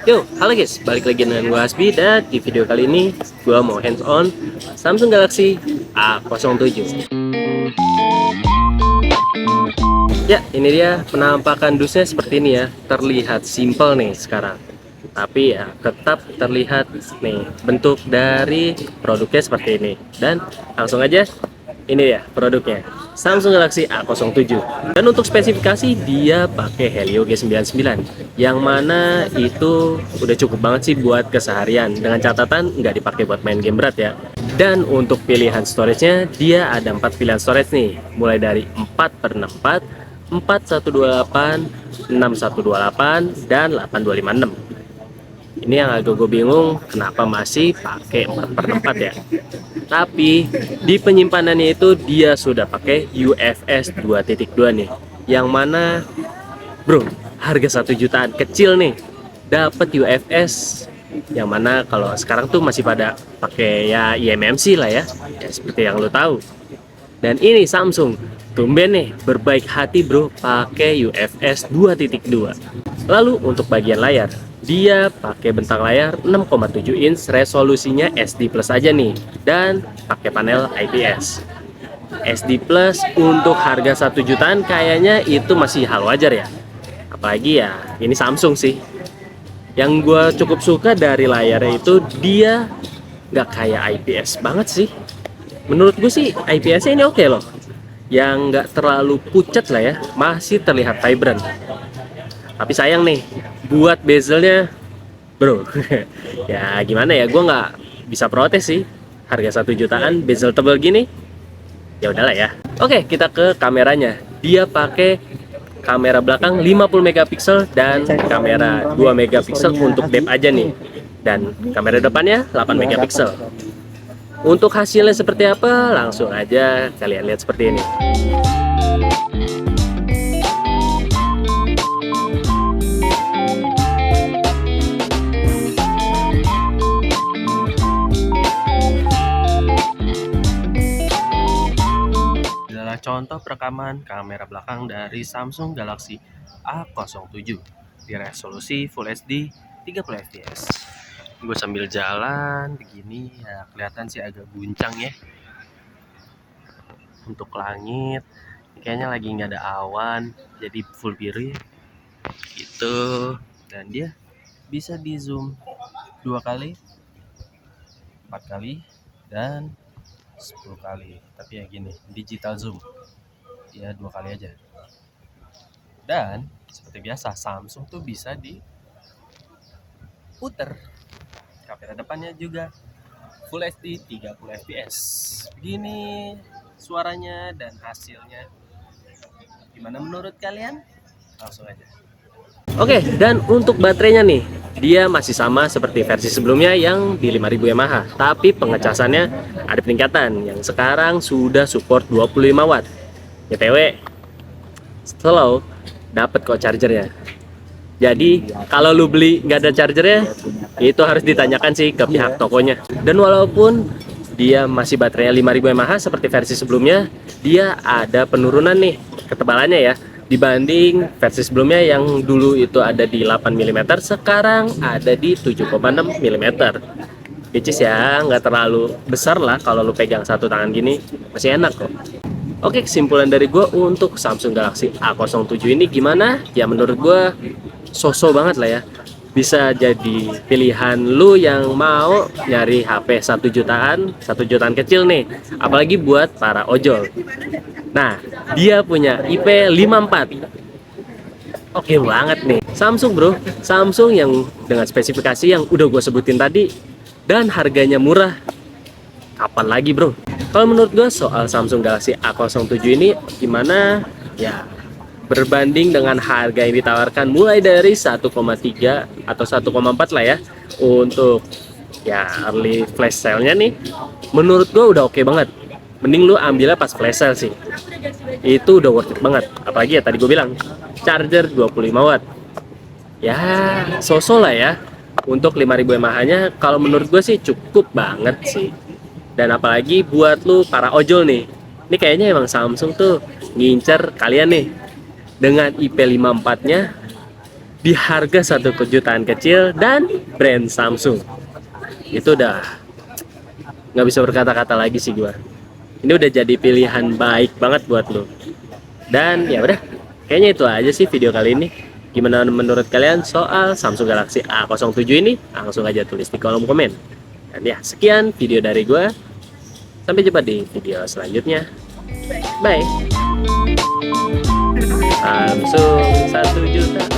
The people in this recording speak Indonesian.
Yo, halo guys, balik lagi dengan gue Hasbi dan di video kali ini gue mau hands on Samsung Galaxy A07. Ya, ini dia penampakan dusnya seperti ini ya. Terlihat simple nih sekarang, tapi ya tetap terlihat nih bentuk dari produknya seperti ini. Dan langsung aja, ini ya produknya, Samsung Galaxy A07. Dan untuk spesifikasi dia pakai Helio G99, yang mana itu udah cukup banget sih buat keseharian, dengan catatan nggak dipakai buat main game berat ya. Dan untuk pilihan storage-nya dia ada 4 pilihan storage nih, mulai dari 4x64, 4128, 6128, dan 8256. Ini yang agak gue bingung kenapa masih pakai 4x64 ya. Tapi di penyimpanannya itu dia sudah pakai UFS 2.2 nih, yang mana bro, harga 1 jutaan kecil nih dapat UFS, yang mana kalau sekarang tuh masih pada pakai ya eMMC lah ya, seperti yang lo tahu. Dan ini Samsung tumben nih berbaik hati bro pakai UFS 2.2. Lalu untuk bagian layar, dia pakai bentang layar 6,7 inch, resolusinya SD Plus aja nih, dan pakai panel IPS. SD Plus untuk harga 1 jutaan kayaknya itu masih hal wajar ya. Apalagi ya ini Samsung sih. Yang gue cukup suka dari layarnya itu dia nggak kayak IPS banget sih. Menurut gue sih IPS-nya ini oke loh, yang nggak terlalu pucat lah ya, masih terlihat vibrant. Tapi sayang nih buat bezelnya bro. Ya gimana ya, gue nggak bisa protes sih, harga 1 jutaan bezel tebal gini, ya udahlah ya. Oke, kita ke kameranya. Dia pakai kamera belakang 50 megapiksel dan kamera 2 megapiksel untuk depth aja nih, dan kamera depannya 8 megapiksel. Untuk hasilnya seperti apa, langsung aja kalian lihat seperti ini. Adalah contoh perekaman kamera belakang dari Samsung Galaxy A07 di resolusi Full HD 30 fps. Gue sambil jalan begini ya, kelihatan sih agak guncang ya. Untuk langit kayaknya lagi nggak ada awan, jadi full biru gitu. Dan dia bisa di zoom 2 kali, 4 kali, dan 10 kali. Tapi ya gini, digital zoom ya 2 kali aja. Dan seperti biasa Samsung tuh bisa diputer. Kamera depannya juga Full HD 30 fps. Begini suaranya dan hasilnya. Gimana menurut kalian? Langsung aja. Oke, dan untuk baterainya nih, dia masih sama seperti versi sebelumnya yang di 5000 mAh, tapi pengecasannya ada peningkatan, yang sekarang sudah support 25 watt. BTW, slow dapat kok chargernya. Jadi kalau lu beli nggak ada chargernya, itu harus ditanyakan sih ke pihak tokonya. Dan walaupun dia masih baterainya 5000 mAh seperti versi sebelumnya, dia ada penurunan nih ketebalannya ya, dibanding versi sebelumnya yang dulu itu ada di 8 mm, sekarang ada di 7,6 mm. Which is ya nggak terlalu besar lah, kalau lu pegang satu tangan gini masih enak kok. Oke, kesimpulan dari gue untuk Samsung Galaxy A07 ini gimana? Ya menurut gue so-so banget lah ya. Bisa jadi pilihan lu yang mau nyari HP 1 jutaan kecil nih, apalagi buat para ojol. Nah, dia punya IP 54. Oke banget nih Samsung bro, Samsung yang dengan spesifikasi yang udah gue sebutin tadi, dan harganya murah. Kapan lagi bro? Kalau menurut gue soal Samsung Galaxy A07 ini gimana? Ya berbanding dengan harga yang ditawarkan mulai dari 1,3 atau 1,4 lah ya, untuk ya early flash sale-nya nih, menurut gue udah oke banget. Mending lu ambilnya pas flash sale sih, itu udah worth it banget. Apalagi ya tadi gue bilang charger 25 watt, ya so-so lah ya. Untuk 5000 mAh nya kalau menurut gue sih cukup banget sih. Dan apalagi buat lu para ojol nih, ini kayaknya emang Samsung tuh ngincer kalian nih. dengan IP54-nya di harga satu kejutaan kecil dan brand Samsung. Itu udah nggak bisa berkata-kata lagi sih gua. Ini udah jadi pilihan baik banget buat lo. Dan ya udah, kayaknya itu aja sih video kali ini. Gimana menurut kalian soal Samsung Galaxy A07 ini? Langsung aja tulis di kolom komen. Dan ya, sekian video dari gua. Sampai jumpa di video selanjutnya. Bye. Samsung 1 juta.